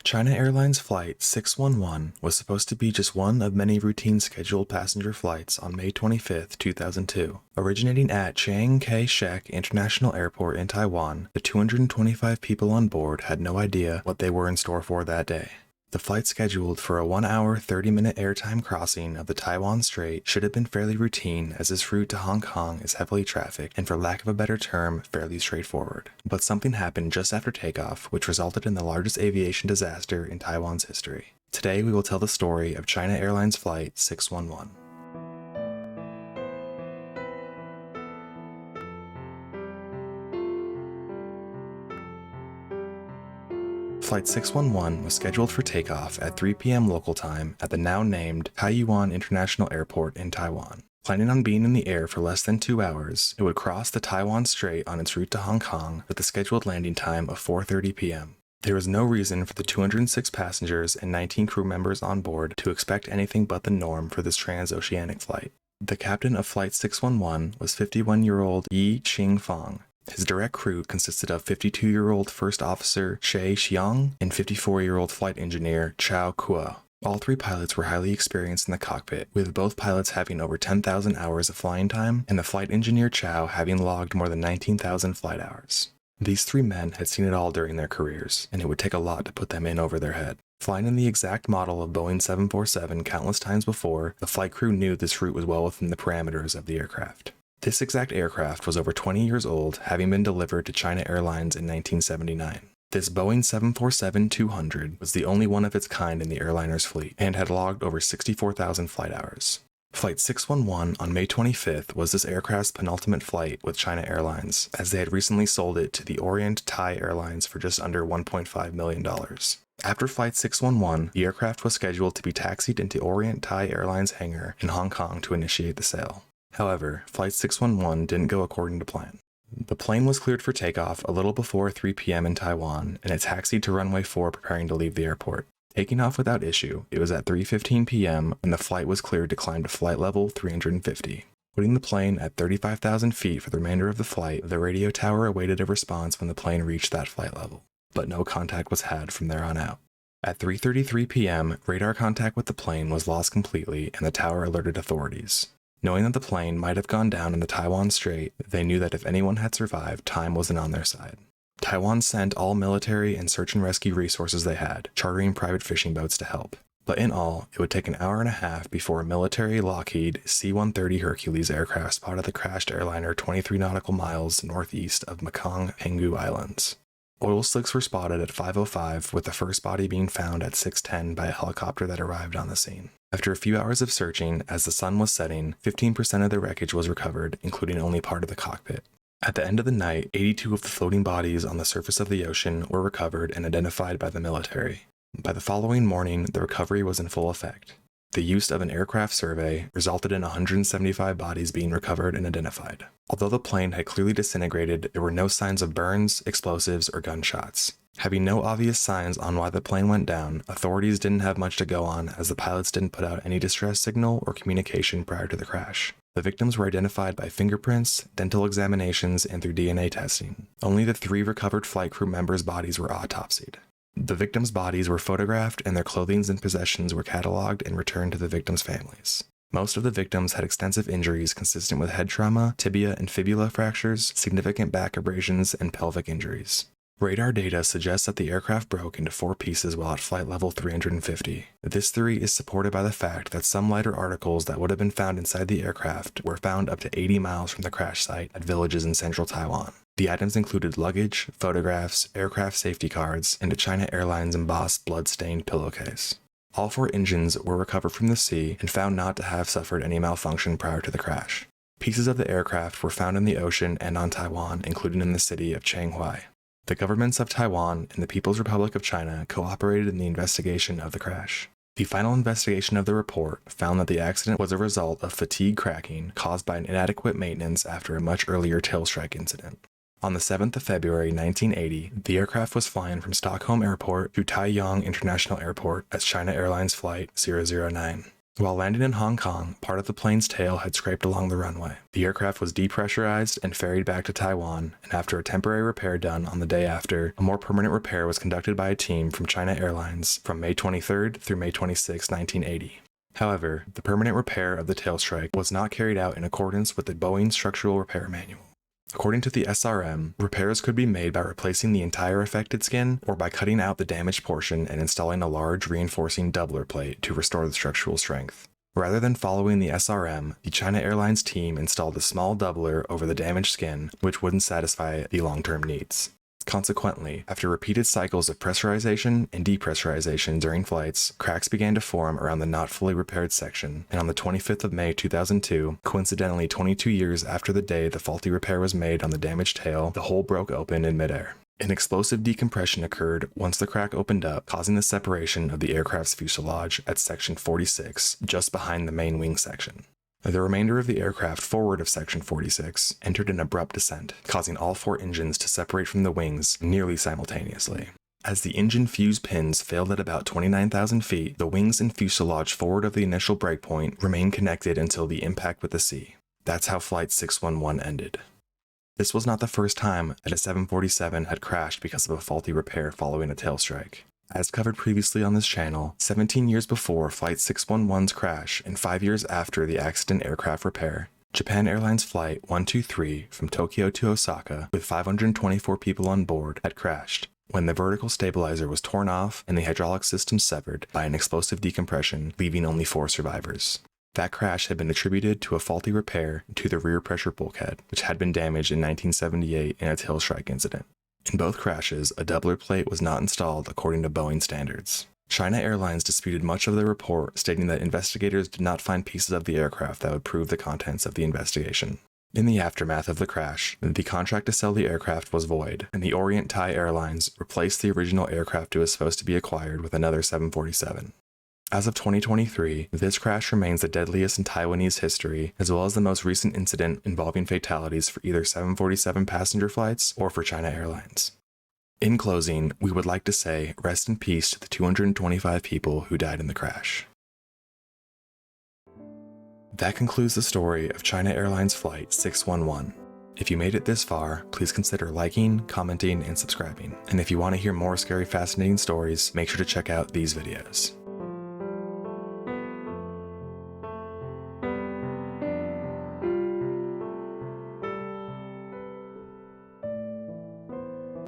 China Airlines Flight 611 was supposed to be just one of many routine scheduled passenger flights on May 25, 2002. Originating at Chiang Kai Shek International Airport in Taiwan, the 225 people on board had no idea what they were in store for that day. The flight scheduled for a 1-hour, 30-minute airtime crossing of the Taiwan Strait should have been fairly routine, as this route to Hong Kong is heavily trafficked and, for lack of a better term, fairly straightforward. But something happened just after takeoff, which resulted in the largest aviation disaster in Taiwan's history. Today we will tell the story of China Airlines Flight 611. Flight 611 was scheduled for takeoff at 3 p.m. local time at the now named Taiyuan International Airport in Taiwan. Planning on being in the air for less than 2 hours, it would cross the Taiwan Strait on its route to Hong Kong with a scheduled landing time of 4:30 p.m. There was no reason for the 206 passengers and 19 crew members on board to expect anything but the norm for this transoceanic flight. The captain of Flight 611 was 51-year-old Yi Ching-fong. His direct crew consisted of 52-year-old First Officer Xie Xiang and 54-year-old Flight Engineer Chao Kuo. All three pilots were highly experienced in the cockpit, with both pilots having over 10,000 hours of flying time and the Flight Engineer Chao having logged more than 19,000 flight hours. These three men had seen it all during their careers, and it would take a lot to put them in over their head. Flying in the exact model of Boeing 747 countless times before, the flight crew knew this route was well within the parameters of the aircraft. This exact aircraft was over 20 years old, having been delivered to China Airlines in 1979. This Boeing 747-200 was the only one of its kind in the airliner's fleet, and had logged over 64,000 flight hours. Flight 611 on May 25th was this aircraft's penultimate flight with China Airlines, as they had recently sold it to the Orient Thai Airlines for just under $1.5 million. After Flight 611, the aircraft was scheduled to be taxied into Orient Thai Airlines hangar in Hong Kong to initiate the sale. However, Flight 611 didn't go according to plan. The plane was cleared for takeoff a little before 3 p.m. in Taiwan, and it taxied to runway 4 preparing to leave the airport. Taking off without issue, it was at 3:15 p.m. when the flight was cleared to climb to flight level 350. Putting the plane at 35,000 feet for the remainder of the flight, the radio tower awaited a response when the plane reached that flight level, but no contact was had from there on out. At 3:33 p.m., radar contact with the plane was lost completely, and the tower alerted authorities. Knowing that the plane might have gone down in the Taiwan Strait, they knew that if anyone had survived, time wasn't on their side. Taiwan sent all military and search and rescue resources they had, chartering private fishing boats to help. But in all, it would take an hour and a half before a military Lockheed C-130 Hercules aircraft spotted the crashed airliner 23 nautical miles northeast of Mekong Penghu Islands. Oil slicks were spotted at 5:05, with the first body being found at 6:10 by a helicopter that arrived on the scene. After a few hours of searching, as the sun was setting, 15% of the wreckage was recovered, including only part of the cockpit. At the end of the night, 82 of the floating bodies on the surface of the ocean were recovered and identified by the military. By the following morning, the recovery was in full effect. The use of an aircraft survey resulted in 175 bodies being recovered and identified. Although the plane had clearly disintegrated, there were no signs of burns, explosives, or gunshots. Having no obvious signs on why the plane went down, authorities didn't have much to go on, as the pilots didn't put out any distress signal or communication prior to the crash. The victims were identified by fingerprints, dental examinations, and through DNA testing. Only the 3 recovered flight crew members' bodies were autopsied. The victims' bodies were photographed, and their clothing and possessions were cataloged and returned to the victims' families. Most of the victims had extensive injuries consistent with head trauma, tibia and fibula fractures, significant back abrasions, and pelvic injuries. Radar data suggests that the aircraft broke into 4 pieces while at flight level 350. This theory is supported by the fact that some lighter articles that would have been found inside the aircraft were found up to 80 miles from the crash site at villages in central Taiwan. The items included luggage, photographs, aircraft safety cards, and a China Airlines embossed blood-stained pillowcase. All 4 engines were recovered from the sea and found not to have suffered any malfunction prior to the crash. Pieces of the aircraft were found in the ocean and on Taiwan, including in the city of Chiang Kai. The governments of Taiwan and the People's Republic of China cooperated in the investigation of the crash. The final investigation of the report found that the accident was a result of fatigue cracking caused by an inadequate maintenance after a much earlier tail strike incident. On the 7th of February 1980, the aircraft was flying from Stockholm Airport to Taiyuan International Airport as China Airlines Flight 009. While landing in Hong Kong, part of the plane's tail had scraped along the runway. The aircraft was depressurized and ferried back to Taiwan, and after a temporary repair done on the day after, a more permanent repair was conducted by a team from China Airlines from May 23rd through May 26, 1980. However, the permanent repair of the tail strike was not carried out in accordance with the Boeing Structural Repair Manual. According to the SRM, repairs could be made by replacing the entire affected skin or by cutting out the damaged portion and installing a large reinforcing doubler plate to restore the structural strength. Rather than following the SRM, the China Airlines team installed a small doubler over the damaged skin, which wouldn't satisfy the long-term needs. Consequently, after repeated cycles of pressurization and depressurization during flights, cracks began to form around the not fully repaired section, and on the 25th of May 2002, coincidentally 22 years after the day the faulty repair was made on the damaged tail, the hole broke open in midair. An explosive decompression occurred once the crack opened up, causing the separation of the aircraft's fuselage at section 46, just behind the main wing section. The remainder of the aircraft forward of section 46 entered an abrupt descent, causing all 4 engines to separate from the wings nearly simultaneously. As the engine fuse pins failed at about 29,000 feet, the wings and fuselage forward of the initial breakpoint remained connected until the impact with the sea. That's how Flight 611 ended. This was not the first time that a 747 had crashed because of a faulty repair following a tail strike. As covered previously on this channel, 17 years before Flight 611's crash and 5 years after the accident aircraft repair, Japan Airlines Flight 123 from Tokyo to Osaka with 524 people on board had crashed when the vertical stabilizer was torn off and the hydraulic system severed by an explosive decompression, leaving only 4 survivors. That crash had been attributed to a faulty repair to the rear pressure bulkhead, which had been damaged in 1978 in a tail strike incident. In both crashes, a doubler plate was not installed according to Boeing standards. China Airlines disputed much of the report, stating that investigators did not find pieces of the aircraft that would prove the contents of the investigation. In the aftermath of the crash, the contract to sell the aircraft was void, and the Orient Thai Airlines replaced the original aircraft it was supposed to be acquired with another 747. As of 2023, this crash remains the deadliest in Taiwanese history, as well as the most recent incident involving fatalities for either 747 passenger flights or for China Airlines. In closing, we would like to say rest in peace to the 225 people who died in the crash. That concludes the story of China Airlines Flight 611. If you made it this far, please consider liking, commenting, and subscribing. And if you want to hear more scary, fascinating stories, make sure to check out these videos.